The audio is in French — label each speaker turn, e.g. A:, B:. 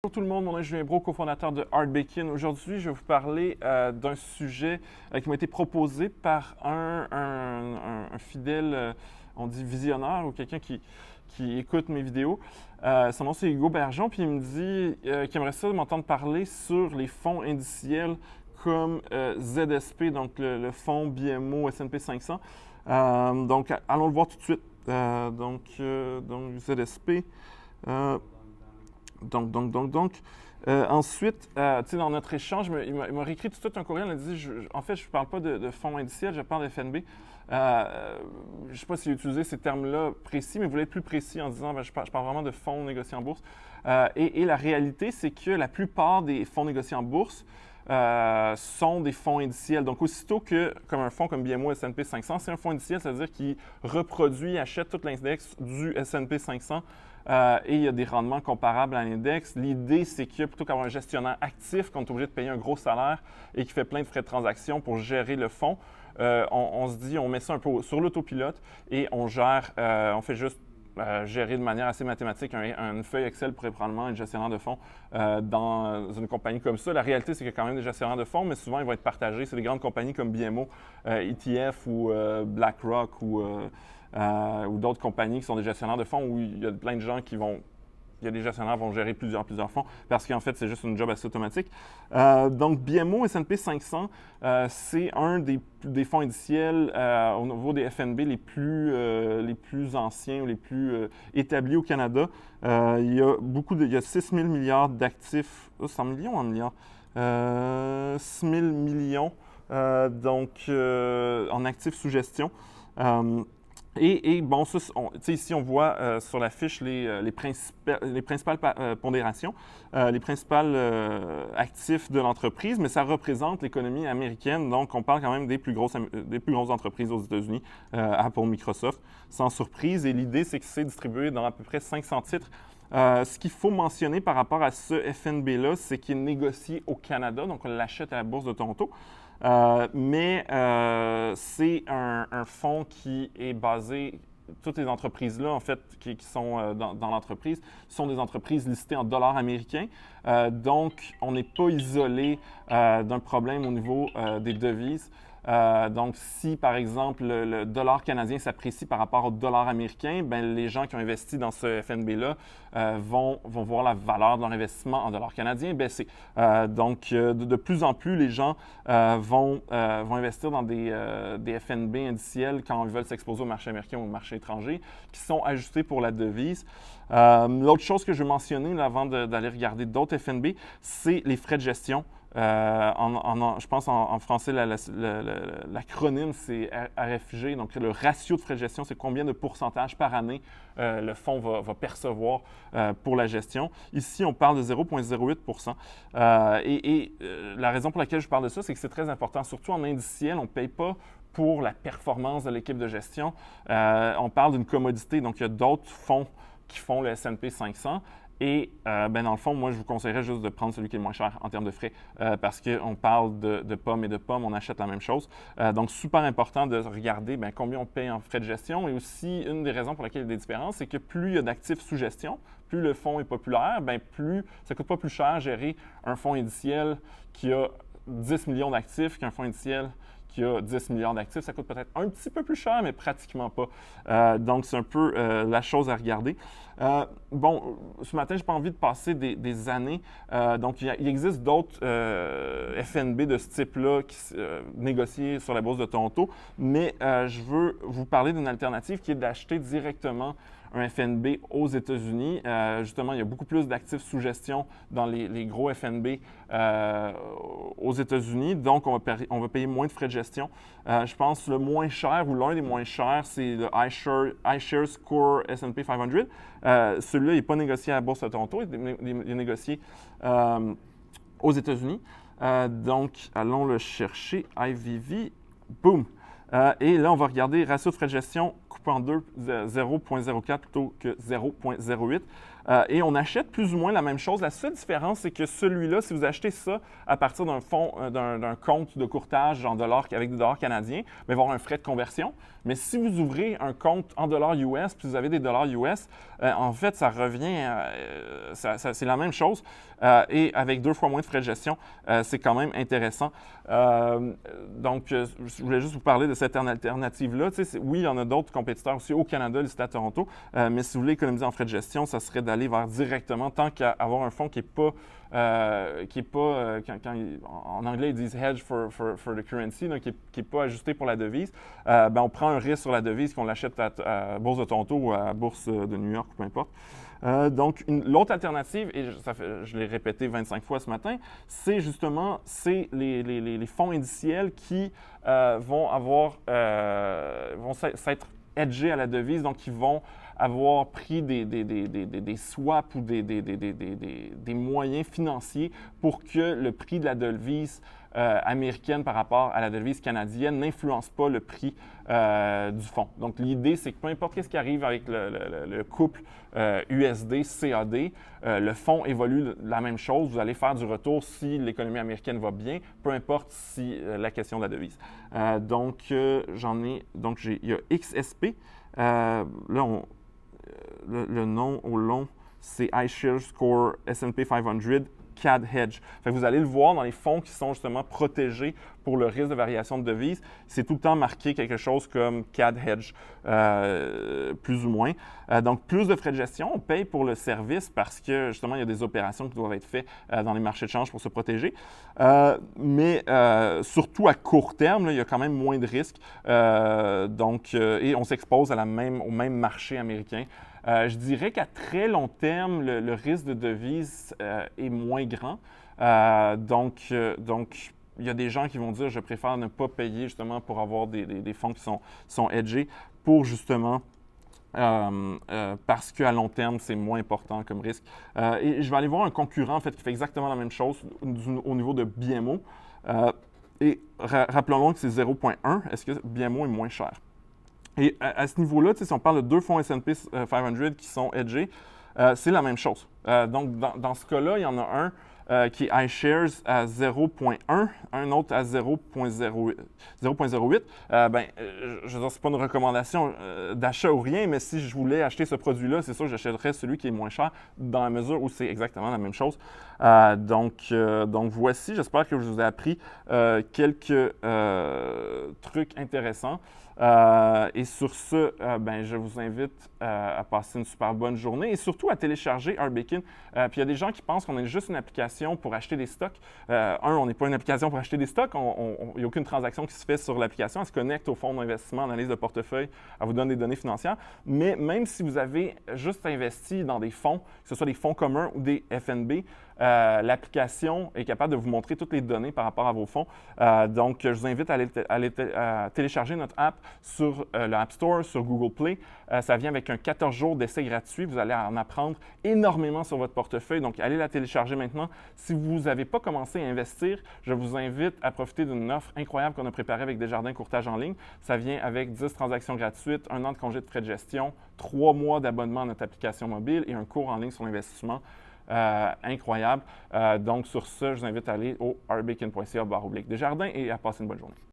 A: Bonjour tout le monde, mon nom est Julien Brault, cofondateur de Art Bacon. Aujourd'hui, je vais vous parler d'un sujet qui m'a été proposé par un fidèle, on dit visionnaire ou quelqu'un qui écoute mes vidéos. Son nom c'est Hugo Bergeon, puis il me dit qu'il aimerait ça m'entendre parler sur les fonds indiciels comme ZSP, donc le fonds BMO S&P 500. Donc, allons le voir tout de suite. Donc ZSP. Ensuite, dans notre échange, il m'a réécrit tout de suite un courriel. Il m'a dit en fait, je ne parle pas de fonds indiciels, je parle de FNB. Je ne sais pas s'il a utilisé ces termes-là précis, mais il voulait être plus précis en disant je parle vraiment de fonds négociés en bourse. Et la réalité, c'est que la plupart des fonds négociés en bourse sont des fonds indiciels. Donc, aussitôt que, comme un fonds comme BMO S&P 500, c'est un fonds indiciel, c'est-à-dire qu'il reproduit, achète tout l'index du S&P 500 et il y a des rendements comparables à l'index. L'idée, c'est que plutôt qu'avoir un gestionnaire actif qu'on est obligé de payer un gros salaire et qui fait plein de frais de transaction pour gérer le fonds, on se dit, on met ça un peu sur l'autopilote et on gère, on fait juste gérer de manière assez mathématique une feuille Excel pourrait probablement être gestionnaire de fonds dans une compagnie comme ça. La réalité, c'est qu'il y a quand même des gestionnaires de fonds, mais souvent, ils vont être partagés. C'est des grandes compagnies comme BMO, ETF ou BlackRock ou d'autres compagnies qui sont des gestionnaires de fonds où il y a plein de gens qui vont... Il y a des gestionnaires qui vont gérer plusieurs fonds parce qu'en fait, c'est juste une job assez automatique. Donc, BMO S&P 500, c'est un des fonds indiciels au niveau des FNB les plus anciens ou les plus établis au Canada. Il y a 6 000 milliards d'actifs. 100 millions en milliards? 6 000 millions en actifs sous gestion. Bon, ça, ici, on voit sur la fiche les principales pondérations, les principales actifs de l'entreprise, mais ça représente l'économie américaine. Donc, on parle quand même des plus grosses entreprises aux États-Unis, Apple, Microsoft, sans surprise. Et l'idée, c'est que c'est distribué dans à peu près 500 titres. Ce qu'il faut mentionner par rapport à ce FNB-là, c'est qu'il est négocié au Canada, donc on l'achète à la Bourse de Toronto. Mais c'est un fonds qui est basé, toutes les entreprises-là, en fait, qui sont dans l'entreprise, sont des entreprises listées en dollars américains. Donc, on n'est pas isolé d'un problème au niveau des devises. Donc, si, par exemple, le dollar canadien s'apprécie par rapport au dollar américain, bien, les gens qui ont investi dans ce FNB-là vont voir la valeur de leur investissement en dollars canadiens baisser. Donc, de plus en plus, les gens vont investir dans des FNB indiciels quand ils veulent s'exposer au marché américain ou au marché étranger, qui sont ajustés pour la devise. L'autre chose que je veux mentionner là, avant d'aller regarder d'autres FNB, c'est les frais de gestion. Je pense en français, l'acronyme, c'est RFG. Donc, le ratio de frais de gestion, c'est combien de pourcentage par année le fonds va percevoir pour la gestion. Ici, on parle de 0,08 la raison pour laquelle je parle de ça, c'est que c'est très important. Surtout en indiciel, on ne paye pas pour la performance de l'équipe de gestion. On parle d'une commodité. Donc, il y a d'autres fonds qui font le S&P 500. Et dans le fond, moi, je vous conseillerais juste de prendre celui qui est le moins cher en termes de frais parce qu'on parle de pommes et de pommes, on achète la même chose. Donc, super important de regarder combien on paye en frais de gestion. Et aussi, une des raisons pour lesquelles il y a des différences, c'est que plus il y a d'actifs sous gestion, plus le fonds est populaire, plus ça ne coûte pas plus cher gérer un fonds indiciel qui a 10 millions d'actifs qu'un fonds indiciel qui a 10 milliards d'actifs. Ça coûte peut-être un petit peu plus cher, mais pratiquement pas. Donc, c'est un peu la chose à regarder. Bon, ce matin, je n'ai pas envie de passer des années. Donc, il existe d'autres FNB de ce type-là négociés sur la Bourse de Toronto, mais je veux vous parler d'une alternative qui est d'acheter directement un FNB aux États-Unis. Justement, il y a beaucoup plus d'actifs sous gestion dans les gros FNB aux États-Unis. Donc, on va payer moins de frais de gestion. Je pense le moins cher ou l'un des moins chers, c'est le iShares Core S&P 500. Celui-là, il n'est pas négocié à la Bourse de Toronto, il est négocié aux États-Unis. Donc, allons le chercher. IVV, boom! Et là, on va regarder ratio de frais de gestion coupé en deux, 0,04 plutôt que 0,08. et on achète plus ou moins la même chose. La seule différence, c'est que celui-là, si vous achetez ça à partir d'un fonds, d'un compte de courtage en dollars, avec des dollars canadiens, il va y avoir un frais de conversion. Mais si vous ouvrez un compte en dollars US, puis vous avez des dollars US, en fait, ça revient, c'est la même chose. Et avec 2 fois moins de frais de gestion, c'est quand même intéressant. Donc, je voulais juste vous parler de cette alternative-là. Oui, il y en a d'autres compétiteurs aussi au Canada, ici à Toronto, mais si vous voulez économiser en frais de gestion, ça serait d'aller vers directement, tant qu'à avoir un fonds qui n'est pas, en anglais ils disent hedge for the currency, donc qui n'est pas ajusté pour la devise, on prend un risque sur la devise qu'on l'achète à Bourse de Toronto ou à Bourse de New York, peu importe. Donc, l'autre alternative, et je l'ai répété 25 fois ce matin, c'est justement les fonds indiciels qui vont s'être hedgés à la devise, donc qui vont avoir pris des swaps ou des moyens financiers pour que le prix de la devise américaine par rapport à la devise canadienne n'influence pas le prix du fonds. Donc, l'idée, c'est que peu importe ce qui arrive avec le couple USD-CAD, le fonds évolue de la même chose. Vous allez faire du retour si l'économie américaine va bien, peu importe si la question de la devise. Donc, il y a XSP. Là, le nom au long, c'est iShares Score S&P 500 CAD Hedge. Fait que vous allez le voir dans les fonds qui sont justement protégés pour le risque de variation de devise. C'est tout le temps marqué quelque chose comme CAD Hedge, plus ou moins. Donc, plus de frais de gestion, on paye pour le service parce que justement, il y a des opérations qui doivent être faites dans les marchés de change pour se protéger. Mais surtout à court terme, là, il y a quand même moins de risques. Et on s'expose au même marché américain. Je dirais qu'à très long terme, le risque de devise est moins grand. Donc, il y a des gens qui vont dire je préfère ne pas payer justement pour avoir des fonds qui sont hedgés pour justement parce qu'à long terme, c'est moins important comme risque. Et je vais aller voir un concurrent en fait qui fait exactement la même chose au niveau de BMO. Rappelons-le que c'est 0,1. Est-ce que BMO est moins cher? Et à ce niveau-là, si on parle de 2 fonds S&P 500 qui sont hedgés, c'est la même chose. Donc, dans ce cas-là, il y en a un qui est iShares à 0,1, un autre à 0,08. Je veux dire, c'est pas une recommandation d'achat ou rien, mais si je voulais acheter ce produit-là, c'est sûr que j'achèterais celui qui est moins cher dans la mesure où c'est exactement la même chose. Donc voici, j'espère que je vous ai appris quelques trucs intéressants. Et sur ce, je vous invite à passer une super bonne journée et surtout à télécharger RBakin. Puis il y a des gens qui pensent qu'on est juste une application pour acheter des stocks. On n'est pas une application pour acheter des stocks. Il n'y a aucune transaction qui se fait sur l'application. Elle se connecte au fonds d'investissement, analyse de portefeuille, elle vous donne des données financières. Mais même si vous avez juste investi dans des fonds, que ce soit des fonds communs ou des FNB, l'application est capable de vous montrer toutes les données par rapport à vos fonds. Donc, je vous invite à télécharger notre app sur le App Store, sur Google Play. Ça vient avec un 14 jours d'essai gratuit. Vous allez en apprendre énormément sur votre portefeuille. Donc, allez la télécharger maintenant. Si vous n'avez pas commencé à investir, je vous invite à profiter d'une offre incroyable qu'on a préparée avec Desjardins Courtage en ligne. Ça vient avec 10 transactions gratuites, 1 an de congé de frais de gestion, 3 mois d'abonnement à notre application mobile et un cours en ligne sur l'investissement. Incroyable. Donc, sur ce, je vous invite à aller au rbacon.ca/Desjardins et à passer une bonne journée.